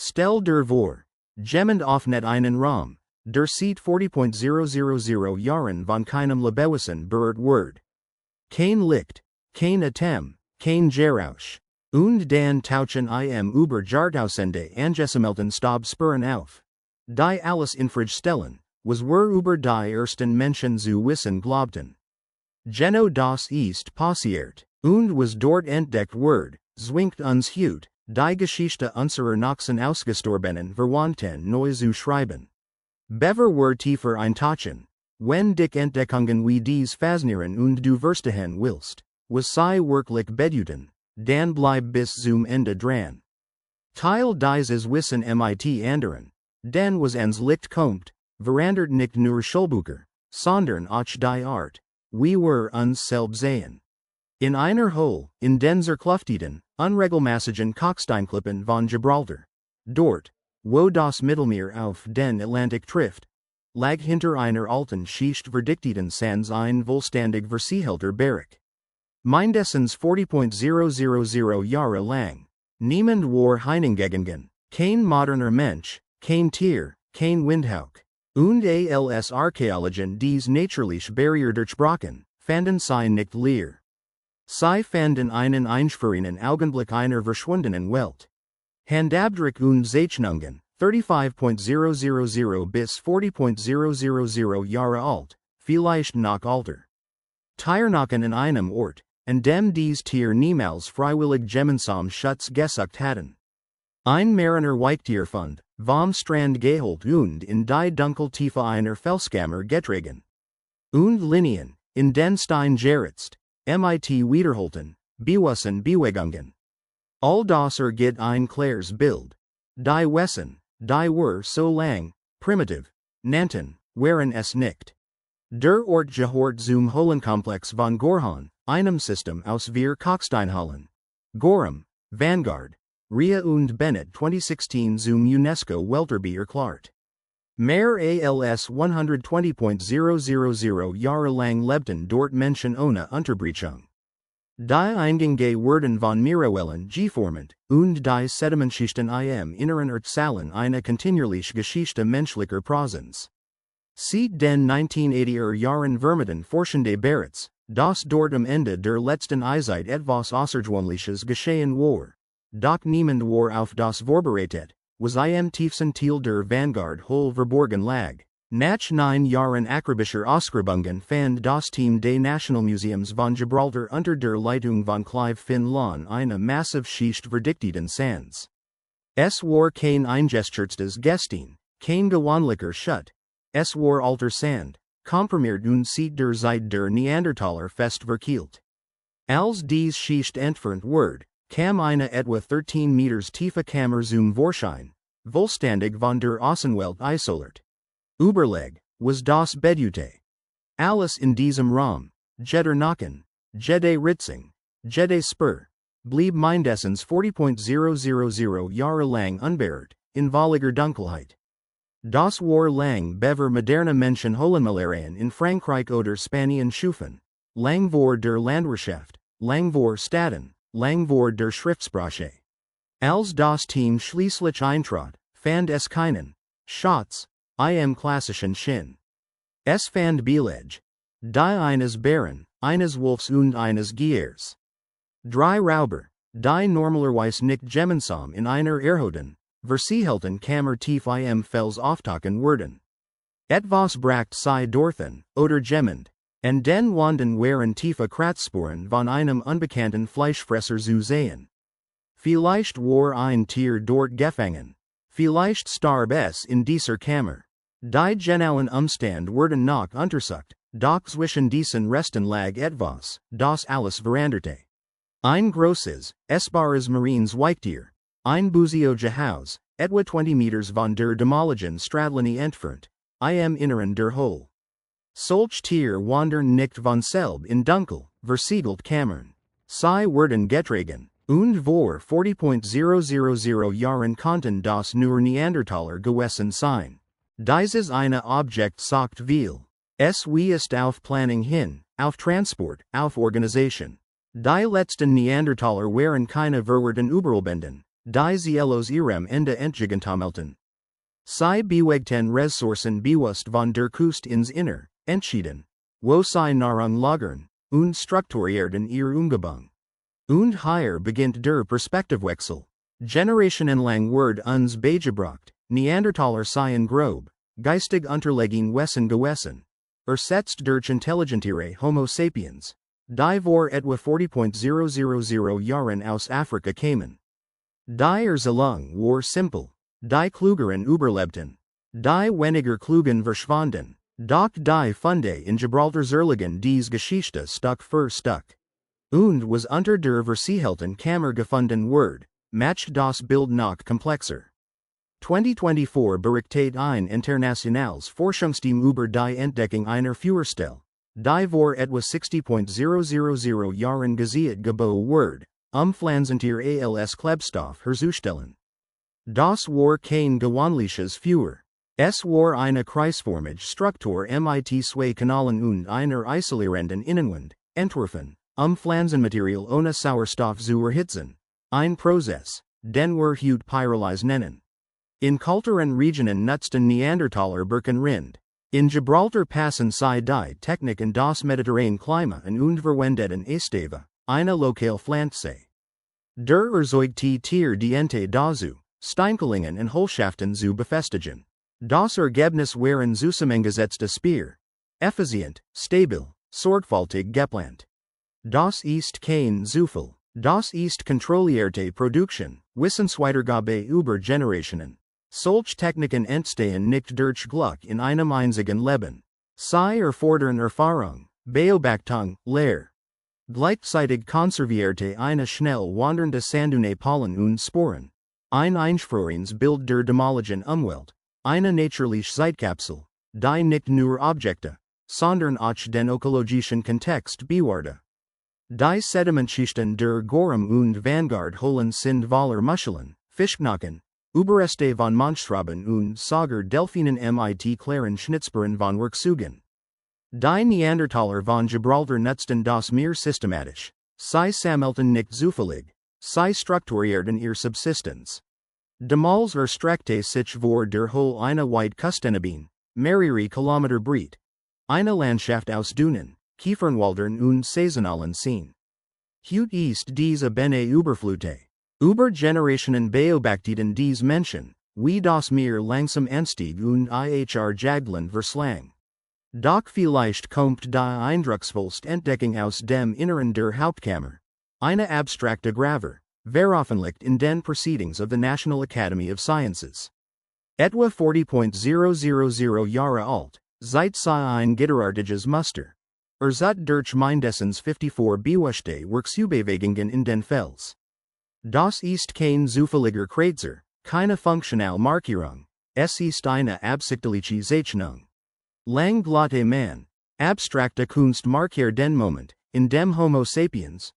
Stell der vor. Jemand öffnet einen Raum. Der Seit 40.000 Jahren von keinem Lebewesen berührt Word. Kein Licht, kein Atem, kein Geräusch. Und dann tauchen über Jahrtausende angesammelten Staub Spuren auf. Die alles infrage stellen, was über die ersten Menschen zu wissen glaubten. Geno das ist passiert, und was dort entdeckt Word, zwingt uns heut, die Geschichte unserer Nachsen ausgestorbenen Verwandten neu zu schreiben. Bever wir tiefer eintauchen, wenn dich Entdeckungen wie dies faszinieren und du verstehen willst, was sie wirklich bedeuten, dann bleib bis zum Ende dran. Teil dieses Wissen mit anderen, denn was ans Licht kommt, verandert nicht nur Schulbücher, sondern auch die Art, wie wir uns selbst sehen. In einer Höhle, in den zerklüfteten, unregelmäßigen Kalksteinklippen von Gibraltar. Dort, wo das Mittelmeer auf den Atlantik trifft, lag hinter einer alten Schicht verdichteten Sands ein vollständig versiegelter Berg. Mindestens 40.000 Jahre lang. Niemand war hingegangen, kein moderner Mensch, kein Tier, kein Windhauch. Und als Archäologen dies natürliche Barrier durchbrochen, fanden sie nicht leer. Sie fanden einen einschwörenden Augenblick einer verschwundenen Welt. Handabdruck und Zeichnungen, 35.000 bis 40.000 Jahre alt, vielleicht noch älter. Tiernacken in einem Ort, an dem dies Tier niemals freiwillig gemeinsam Schutz gesucht hatten. Ein Mariner Weichtierfund, vom Strand geholt und in die Dunkeltiefe einer Felskammer getragen. Und Linien, in den Stein geritzt, mit wiederholten, bewussten Bewegungen. All das ergibt ein klares Bild. Die Wesen, die wir so lang, primitiv, nannten, waren es nicht. Der Ort gehört zum Höhlenkomplex von Gorhan, einem System aus vier Kalksteinhallen. Gorham, Vanguard, Ria und Bennett 2016 zum UNESCO Welterbe erklärt. Mehr als 120.000 Jahre lang lebten dort Menschen ohne Unterbrechung. Die Eingänge wurden von Mineralen geformt, und die Sedimentschichten im Inneren erzählen eine kontinuierliche Geschichte menschlicher Präsenz. Seit den 1980er Jahren vermuten Forschende bereits, dass dort am Ende der letzten Eiszeit etwas Außergewöhnliches geschehen war. Doch niemand war auf das vorbereitet, was im tiefsten Teil der Vanguard Höhle verborgen lag. Nach 9 Jahren akribischer Ausgrabungen fand das Team des Nationalmuseums von Gibraltar unter der Leitung von Clive Finn eine massive Schicht verdichteten Sands. Es war kein eingeschürztes Gestein, kein gewöhnlicher Schutt. Es war alter Sand, komprimiert und seit der Zeit der Neandertaler fest verkeilt. Als dies Schicht entfernt wurde, kam eine etwa 13 Meters tiefe Kammer zum Vorschein, vollständig von der Außenwelt isoliert. Überleg, was das bedeutete. Alles in diesem Raum, jeder Nacken, jede Ritzung, jede Spur, blieb mindestens 40.000 Jahre lang unberührt, in völliger Dunkelheit. Das war lang bevor moderne Menschen Höhlenmalerien in Frankreich oder Spanien schufen, lang vor der Landwirtschaft, lang vor Städten, lang vor der Schriftsprache. Als das Team schließlich eintrat, fand es keinen Schatz im klassischen Sinn. Es fand Beleg, die eines Bären, eines Wolfs und eines Giers. 3 Rauber, die normalerweise nicht gemeinsam in einer erhöhten, versiegelten Kammer tief im Fels auftauchen würden. Etwas bracht sie dorthin, oder gemmend, und den Wanden waren tiefe Kratzspuren von einem unbekannten Fleischfresser zu sehen. Vielleicht war ein Tier dort gefangen. Vielleicht starb es in dieser Kammer. Die genauen Umstände wurden noch untersucht, doch zwischen diesen Resten lag etwas, das alles veränderte. Ein großes, essbares marines Weichtier, ein Busio-Haus, etwa 20 Meters von der damaligen Stradlinie entfernt, im Inneren der Höhle. Solch Tier wandern nicht von selb in dunkel, versiegelt Kammern. Sie wurden getragen, und vor 40.000 Jahren konnten das nur Neandertaler gewesen sein. Dieses eine Objekt sagt viel. Es weist auf Planning hin, auf Transport, auf Organisation. Die letzten Neandertaler waren keine verwirrten Überlebenden, die Zielos ihrem Ende entgegentamelten. Sie bewegten Ressourcen bewusst von der Kust ins Inner, entschieden, wo sie Nahrung lagern, und strukturierten ihr Umgebung. Und hier beginnt der Perspektivwechsel. Generationenlang wird uns beigebracht, Neandertaler seien grob, geistig unterlegen gewesen. Ersetzt durch intelligentere Homo sapiens, die vor etwa 40.000 Jahren aus Afrika kamen. Die Erzählung war simpel, die Klugeren überlebten, die weniger Klugen verschwanden, doch die Funde in Gibraltar zerlegen dies Geschichte Stück für Stück. Und was unter der versiegelten Kammer gefunden wird, macht das Bild noch komplexer. 2024 berichtet ein internationales Forschungsteam über die Entdeckung einer Feuerstelle, die vor etwa 60.000 Jahren gesät gebaut wird, pflanzentier als Klebstoff herzustellen. Das war kein gewöhnliches Feuer. Es war eine kreisförmige Struktur mit zwei Kanalen und einer isolierenden Innenwand, entworfen, Pflanzenmaterial ohne Sauerstoff zu erhitzen. Ein Prozess, den wir heute Pyrolyse nennen. In kulturen Regionen nutzten Neandertaler Birkenrind. In Gibraltar passen sie die Technik in das mediterrane Klima und verwendeten Esteve, eine lokale Pflanze. Der erzeugte Tier diente dazu, Steinkohlungen und Hohlschaften zu befestigen. Das Ergebnis waren zusammengesetzte Speer. Effizient, stabil, sorgfältig geplant. Das ist kein Zufall. Das ist kontrollierte Produktion, Wissensweitergabe über Generationen. Solche Techniken entstehen nicht durch Glück in einem einzigen Leben. Sie erfordern Erfahrung, Beobachtung, Lehre. Gleichzeitig konservierte eine schnell wandernde Sandune Pollen und Sporen. Ein Einfrierungsbild der damaligen Umwelt. Eine natürliche Zeitkapsel, die nicht nur Objekte, sondern auch den ökologischen Kontext bewahrte. Die Sedimentschichten der Gorham und Vanguard Höhlen sind voller Muscheln, Fischknochen, Überreste von Monstraben und sogar Delfinen mit klaren Schnitzspuren von Werkzeugen. Die Neandertaler von Gibraltar nutzten das Meer systematisch. Sie sammelten nicht zufällig. Sie strukturierten ihre Subsistenz. Damals erstreckte sich vor der Höhle eine weit Küstenebene, mehrere Kilometer breit. Eine Landschaft aus Dünen, Kiefernwäldern und saisonalen Seen. Heute ist diese Ebene überflutet. Über Generationen beobachteten dies Menschen, wie das Meer langsam anstieg und ihr Jagdland verslang. Doch vielleicht kommt die eindrucksvollste Entdeckung aus dem Inneren der Hauptkammer. Eine abstrakte Graver, veröffentlicht in den Proceedings of the National Academy of Sciences. Etwa 40.000 Jahre alt, seit sie ein gitterartiges Muster. Erzat durch mindestens 54 bewusste Werkzeugungen in den Fels. Das ist kein zufälliger Kreuzer, keine funktionale Markierung, es ist eine absichtliche Zeichnung. Lang glatte man, abstrakte Kunst markiert den Moment, in dem Homo sapiens,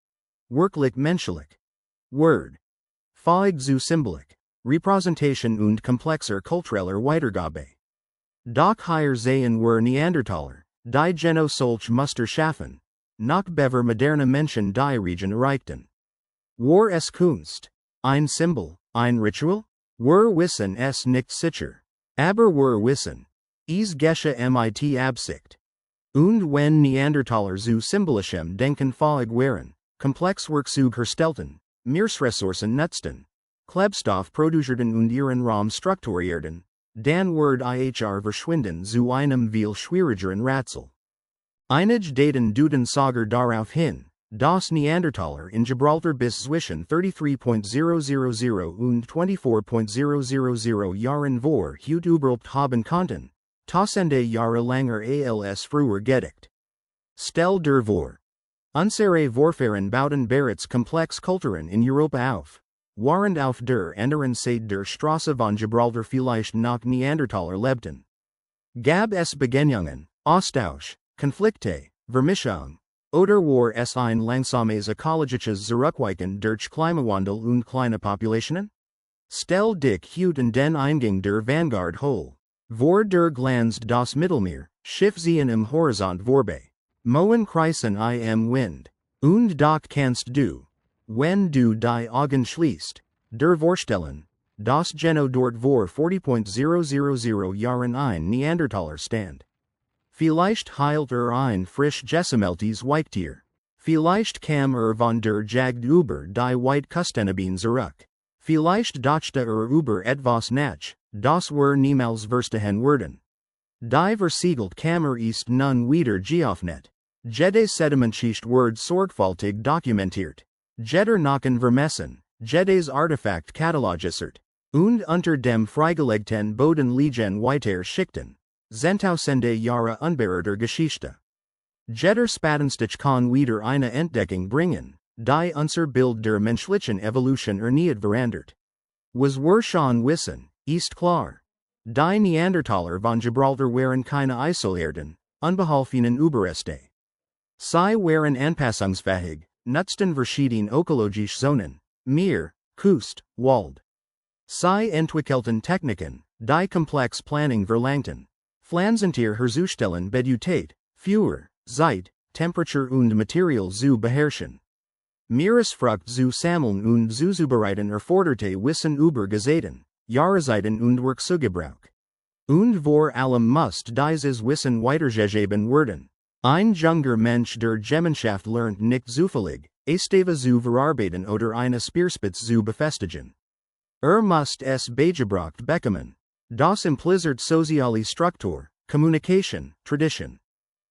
wirklich menschlich, Word, fähig zu Symbolik, Repräsentation und komplexer kultureller Weitergabe. Doch hier sehen wir Neandertaler, die Geno solch Muster schaffen, noch bever moderne Menschen die Region erreichten. War es Kunst, ein Symbol, ein Ritual? Wir wissen es nicht sicher. Aber wir wissen, es geschah mit Absicht. Und wenn Neandertaler zu symbolischem Denken fähig waren, komplex Werkzeug herstellten, Meeresressourcen nutzten, Klebstoff produzierten und ihren Raum strukturierten, dann wird ihr verschwinden zu einem viel schwierigeren Rätsel. Einige Daten deuten sogar darauf hin, dass Neandertaler in Gibraltar bis zwischen 33.000 und 24.000 Jahren vor heute überlebt haben konnten, tausende Jahre langer als früher gedacht. Stell dir vor. Unsere Vorfahren bauten bereits komplex Kulturen in Europa auf. Während auf der anderen Seite der Straße von Gibraltar vielleicht noch Neandertaler lebten. Gab es Begegnungen, Austausch, Konflikte, Vermischung, oder war es ein langsames ökologisches Zurückweichen durch Klimawandel und kleine Populationen? Stell dich heute in den Eingang der Vanguard Höhle. Vor der glanzt das Mittelmeer, Schiffsehen im Horizont vorbei. Moen kreisen im Wind. Und doch kannst du, wenn du die Augen schließt, der Vorstellen, das Geno dort vor 40.000 Jahren ein Neandertaler stand. Vielleicht heilt ein frisch gesammeltes Weittier. Vielleicht kam von der Jagd über die Weitkustenebene zurück. Vielleicht dachte über etwas nach, das niemals verstehen werden. Die versiegelt kam ist nun wieder geöffnet. Jede Sedimentschicht wird sorgfältig dokumentiert. Jeder Nacken vermessen, jedes Artefakt katalogisiert. Und unter dem freigelegten Boden liegen weitere Schichten. Zehntausende Jahre unbeirrter Geschichte. Jeder Spatenstich kann wieder eine Entdeckung bringen, die unser Bild der menschlichen Evolution erneut verändert. Was wir schon wissen, ist klar. Die Neandertaler von Gibraltar waren keine isolierten, unbeholfenen Überreste. Sie waren anpassungsfähig, nutzten verschiedene ökologische Zonen, Meer, Kust, Wald. Sie entwickelten Techniken, die komplex Planning verlangten. Pflanzentier herzustellen bedeutet, Führer, Zeit, Temperatur und Material zu beherrschen. Meeresfrucht zu sammeln und zu zubereiten erforderte Wissen über Gezeiten, Jahreszeiten und Werkzeuggebrauch. Und vor allem musste dieses Wissen weitergegeben werden. Ein junger Mensch der Gemeinschaft lernt nicht zufällig, Esteve zu verarbeiten oder eine Speerspitze zu befestigen. Musste es beigebracht bekommen. Das impliziert soziale Struktur, Kommunikation, Tradition.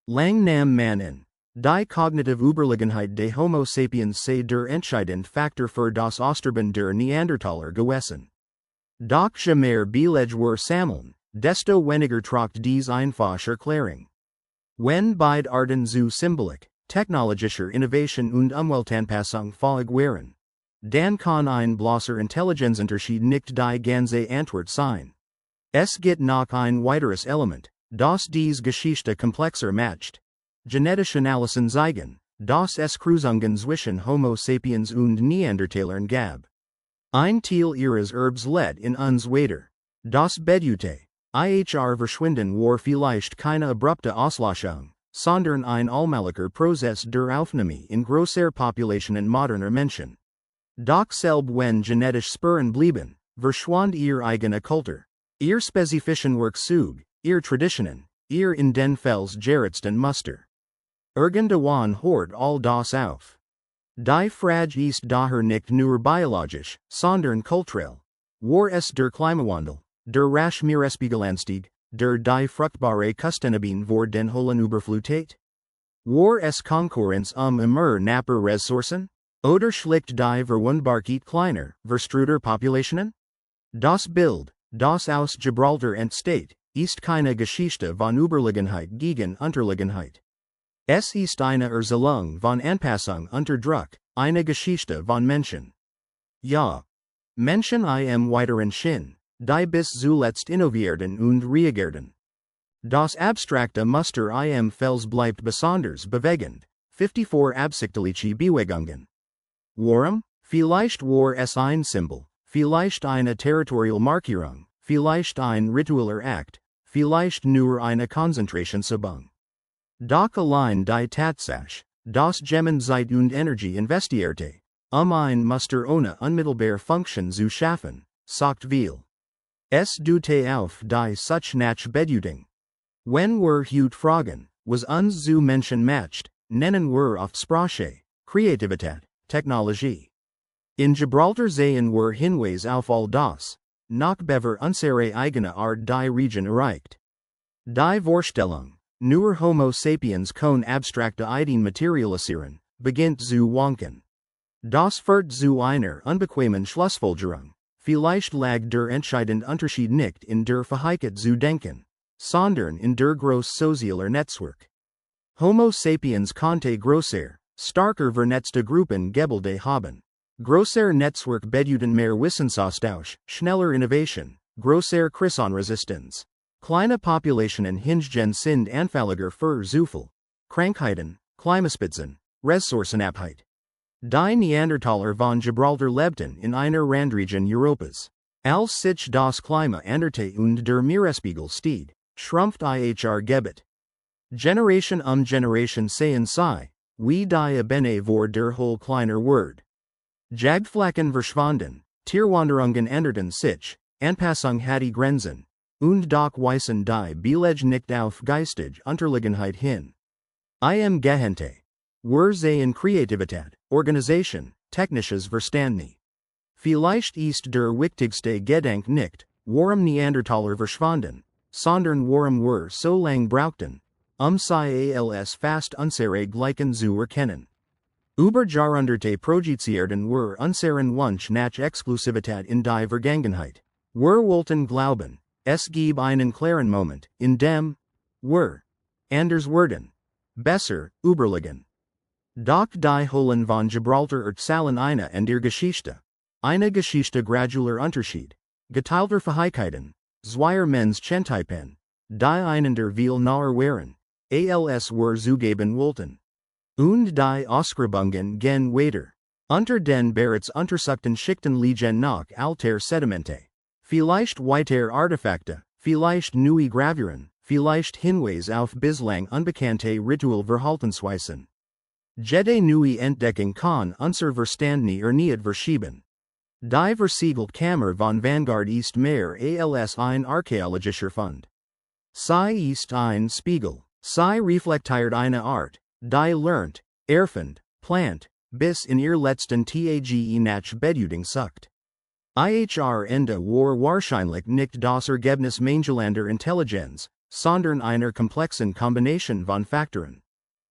Lang nam man in. Die cognitive Überlegenheit des Homo sapiens sei der entscheidende Faktor für das Aussterben der Neandertaler gewesen. Doch je mehr Belege wir sammeln, desto weniger tragt dies einfach Erklärung. Wenn beide Arten zu Symbolik, technologischer Innovation und Umweltanpassung fähig wären, dann kann ein bloßer Intelligenzunterschied nicht die ganze Antwort sein. Es gibt noch ein weiteres Element, das dies Geschichte komplexer macht. Genetische Analysen zeigen, dass es Kreuzungen zwischen Homo sapiens und Neandertalern gab. Ein Teil ihres Erbs led in uns weiter. Das bedeutet, verschwinden war vielleicht keine abrupte Auslöschung, sondern ein allmählicher Prozess der Aufnahme in grosser Populationen moderner Menschen. Doch selbst wenn genetisch Spuren blieben, verschwand ihr eigener Kultur, ihr spezifischen Werkzeug, ihr Traditionen, ihr in den Fels gerätsten Muster. Irgendwann hört all das auf. Die Frage ist daher nicht nur biologisch, sondern kulturell. War es der Klimawandel, der rasch Meeresspiegelanstieg, der die fruchtbare Kustenebene vor den Höhlen überflutet? War es Konkurrenz immer knapper Ressourcen? Oder schlicht die Verwundbarkeit kleiner, verstruder Populationen? Das Bild, das aus Gibraltar entsteht, ist keine Geschichte von Überlegenheit gegen Unterlegenheit. Es ist eine Erzählung von Anpassung unter Druck, eine Geschichte von Menschen. Ja, Menschen im weiteren Sinn, die bis zuletzt innovierten und reagierten. Das abstrakte Muster im Fels bleibt besonders bewegend, 54 absichtliche Bewegungen. Warum? Vielleicht war es ein Symbol, vielleicht eine Territorialmarkierung, vielleicht ein ritueller Akt, vielleicht nur eine Konzentrationsübung. Doch allein die Tatsache, dass Gemmen Zeit und Energie investierte, ein Muster ohne unmittelbare Funktion zu schaffen, sagt viel. Es deutet auf die such nach Bedeutung. Wenn wir heute fragen, was uns zu Menschen macht, nennen wir oft Sprache, Kreativität, Technologie. In Gibraltar sehen wir Hinweis auf all das, noch bever unsere eigene Art die Region erreicht. Die Vorstellung, nur Homo sapiens kon abstrakte Ideen materialisieren, beginnt zu wanken. Das führt zu einer unbequemen Schlussfolgerung, vielleicht lag der entscheidende Unterschied nicht in der Fähigkeit zu denken, sondern in der groß sozialer Netzwerk. Homo sapiens konnte grosser, starker vernetzte Gruppen Gebilde haben. Grosser Netzwerk bedeuten mehr Wissensaustausch, schneller Innovation, grosser Krisenresistenz. Kleine Populationen hingegen sind anfälliger für Zufall, Krankheiten, Klimaspitzen, Ressourcenabheit. Die Neandertaler von Gibraltar lebten in einer Randregion Europas. Als sich das Klima änderte und der Meeresspiegel stieg, schrumpft ihr Gebiet. Generation Generation sehen sie, wie die Ebene vor der Höhle kleiner wird. Jagdflächen verschwanden, Tierwanderungen änderten sich, Anpassung hatte Grenzen, und doch weisen die Belege nicht auf geistige Unterlegenheit hin. Gehente. Wir sehen Kreativität, Organisation, technisches Verständnis. Vielleicht ist der wichtigste Gedanke nicht, warum Neandertaler verschwanden, sondern warum wir so lang brauchten, sie als fast unsere Gleichen zu erkennen. Über Jahrhunderte projizierten wir unseren Wunsch nach Exklusivität in die Vergangenheit. Wir wollten glauben, es gebe einen klaren Moment, in dem wir anders werden, besser überlegen. Doch die Höhlen von Gibraltar erzählen eine in der Geschichte. Eine Geschichte gradueller Unterschied, geteilter Fähigkeiten, zweier Menschentypen, die einander viel nahe waren, als wir zugeben wollten. Und die Ausgrabungen gehen weiter. Unter den bereits untersuchten Schichten liegen noch alter Sedimente. Vielleicht weitere Artefakte, vielleicht neue Gravuren, vielleicht Hinweise auf bislang unbekannte Ritualverhaltensweisen. Jede neue Entdeckung kann unser Verständnis erneut verschieben. Die versiegelte Kammer von Vanguard ist mehr als ein archäologischer Fund. Sie ist ein Spiegel, sie reflektiert eine Art, die lernt, erfindet, plant, bis in ihr letzten Tage nach Bedeutung sucht. Ende war wahrscheinlich nicht das Ergebnis mangelnder Intelligenz, sondern einer komplexen Kombination von Faktoren.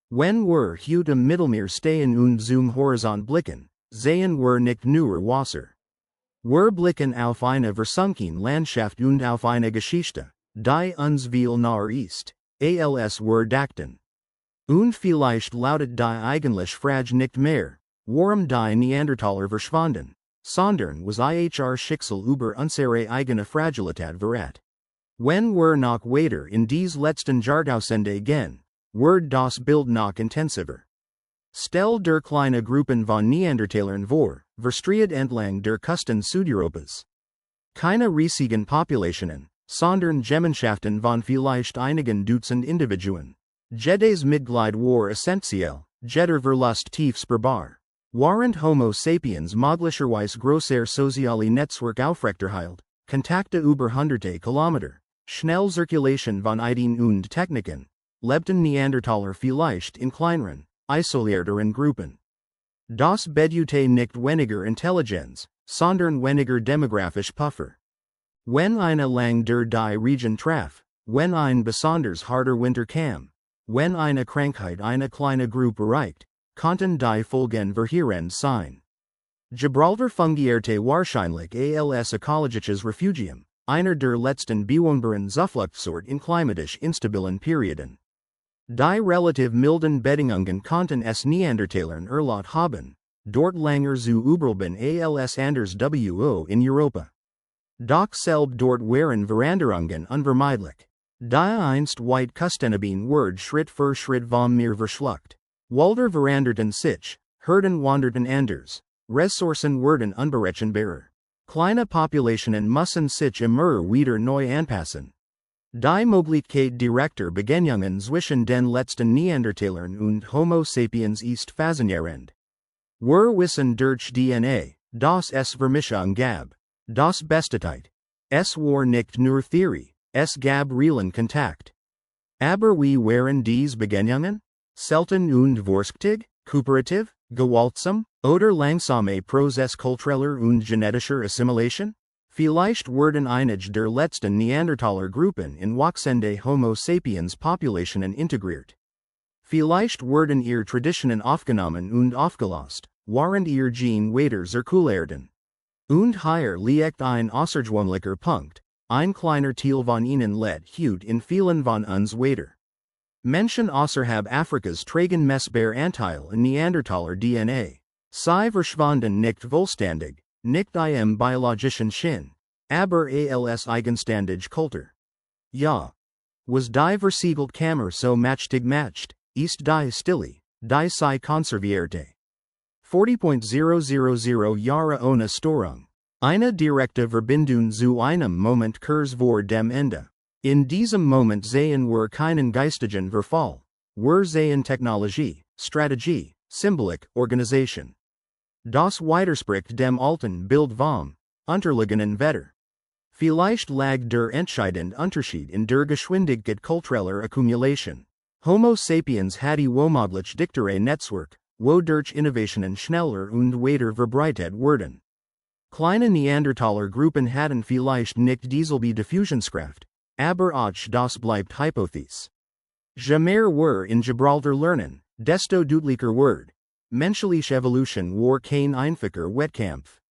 Wenn wir heute im Mittelmeer stehen und zum Horizont blicken, sehen wir nicht nur Wasser. Wir blicken auf eine versunkene Landschaft und auf eine Geschichte, die uns viel nahe ist, als wir dachten. Und vielleicht lautet die eigentliche Frage nicht mehr, warum die Neandertaler verschwanden, sondern was ihr Schicksal über unsere eigene Fragilität verrät. Wenn wir noch weiter in dies letzten Jahrtausende gehen, wird das Bild noch intensiver. Stell der kleine Gruppen von Neandertalern vor, verstreut entlang der Küsten Südeuropas. Keine riesigen Populationen, sondern Gemeinschaften von vielleicht einigen Dutzend Individuen. Jedes Mitglied war essentiell, jeder Verlust tief spürbar. Während Homo sapiens möglicherweise größere soziale Netzwerk aufrechterhielt, Kontakte über hunderte Kilometer, schnell Zirkulation von Ideen und Techniken, lebten Neandertaler vielleicht in kleineren, isolierteren Gruppen. Das bedeutete nicht weniger Intelligenz, sondern weniger demographisch Puffer. Wenn eine lang der die Region traf, wenn ein besonders harter Winter kam, wenn eine Krankheit eine kleine Gruppe erreicht, konnten die Folgen verheerend sein. Gibraltar fungierte wahrscheinlich als ökologisches Refugium, einer der letzten bewohnbaren Zufluchtsort in klimatisch instabilen Perioden. Die relativ milden Bedingungen konnten es Neandertalern erlaubt haben, dort länger zu überleben als anders wo in Europa. Doch selbst dort waren Veränderungen unvermeidlich. Die einst weit Küstengebiete wurden Schritt für Schritt vom Meer verschluckt. Wälder veränderten sich, Herden wanderten anders, Ressourcen wurden unberechenbarer. Kleine Populationen müssen sich immer wieder neu anpassen. Die Möglichkeit direkter Begegnungen zwischen den letzten Neandertalern und Homo sapiens ist faszinierend. Wir wissen durch DNA, dass es Vermischung gab, das Bestheit. Es war nicht nur Theorie, es gab realen Kontakt. Aber wie waren diese Begegnungen? Selten und vorsichtig, kooperativ, gewaltsam, oder langsame Prozess kultureller und genetischer Assimilation? Vielleicht wurden einige der letzten Neandertaler-Gruppen in wachsende Homo sapiens Populationen integriert. Vielleicht wurden ihre Traditionen aufgenommen und aufgelost, während ihre Gene weiter zirkulierten. Und hier liegt ein außergewöhnlicher Punkt, ein kleiner Teil von ihnen lebt heute in vielen von uns weiter. Menschen außerhalb Afrikas tragen messbar Anteil in Neandertaler DNA. Sie verschwanden nicht vollständig, nicht im biologischen Sinn, aber als eigenständig Kultur. Ja. Was die versiegelte Kammer so mächtig macht, ist die Stille, die sie konservierte. 40.000 Jahre ohne Störung. Eine direkte Verbindung zu einem Moment kurz vor dem Ende. In diesem Moment sehen wir keinen geistigen Verfall. Wir sehen Technologie, Strategie, Symbolik, Organisation. Das widerspricht dem alten Bild vom unterliegenden Wetter. Vielleicht lag der entscheidende Unterschied in der Geschwindigkeit kultureller Akkumulation. Homo sapiens hatte womöglich dichtere Netzwerk, wodurch Innovationen schneller und weiter verbreitet wurden. Kleine Neandertaler-Gruppen hatten vielleicht nicht dieselbe Diffusionskraft, aber auch das bleibt Hypothese. Je mehr wir in Gibraltar lernen, desto deutlicher wird, menschliche Evolution war kein einfacher Wettkampf.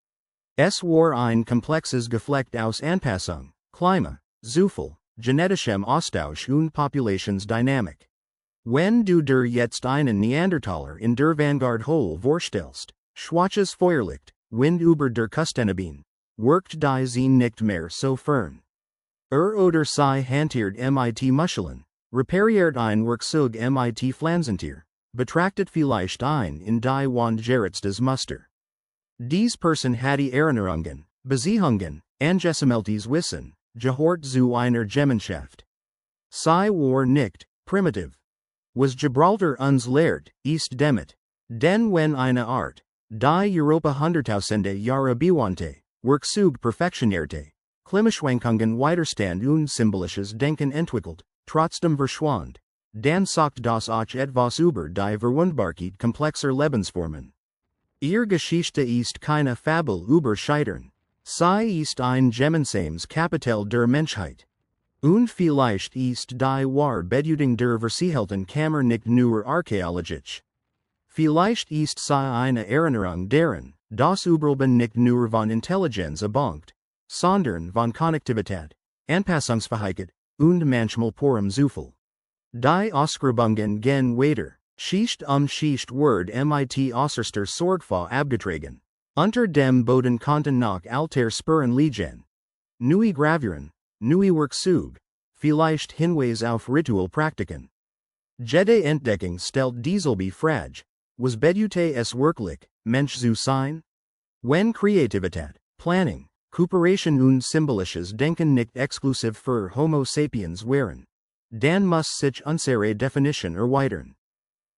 Es war ein komplexes Geflecht aus Anpassung, Klima, Zufall, genetischem Austausch und Populationsdynamik. Wenn du dir jetzt einen Neandertaler in der Vanguard Hole vorstellst, schwaches Feuerlicht, Wind über der Küstenebene, wirkt die Sehne nicht mehr so fern. Oder sie hantiert mit Muscheln, repariert ein Werkzeug mit Pflanzentier, betrachtet vielleicht ein in die Wand gerätstes Muster. Dies Person hatte Erinnerungen, Beziehungen, angesammeltes Wissen, gehört zu einer Gemeinschaft. Sie war nicht primitiv. Was Gibraltar uns lehrt, ist damit, denn wenn eine Art, die Europa hunderttausende Jahre bewohnte, Werkzeug perfektionierte, Klimaschwankungen Widerstand und symbolisches Denken entwickelt, trotzdem verschwand, dann sagt das auch etwas über die Verwundbarkeit komplexer Lebensformen. Ihre Geschichte ist keine Fabel über Scheitern, sie ist ein gemeinsames Kapital der Menschheit. Und vielleicht ist die wahre Bedeutung der versiegelten Kammer nicht nur archäologisch. Vielleicht ist sie eine Erinnerung daran, dass Überleben nicht nur von Intelligenz abhängt, sondern von Konnektivität, Anpassungsfähigkeit und manchmal purem Zufall. Die Ausgrabungen gehen weiter, Schicht Schicht wird mit äußerster Sorgfalt abgetragen. Unter dem Boden konnten noch alter Spuren liegen. Neue Gravuren, neue Werkzeug, vielleicht Hinweis auf Ritualpraktiken. Jede Entdeckung stellt dieselbe Frage, was bedeutet es wirklich, Mensch zu sein? Wenn Kreativität, Planning, Kooperation und symbolisches Denken nicht exklusiv für Homo sapiens wären, dann muss sich unsere Definition erweitern.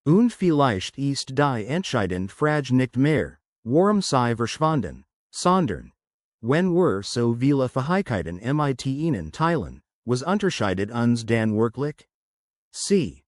Und vielleicht ist die entscheidende Frage nicht mehr, warum sie verschwanden, sondern, wenn wir so viele Fähigkeiten mit ihnen teilen, was unterscheidet uns dann wirklich? Sie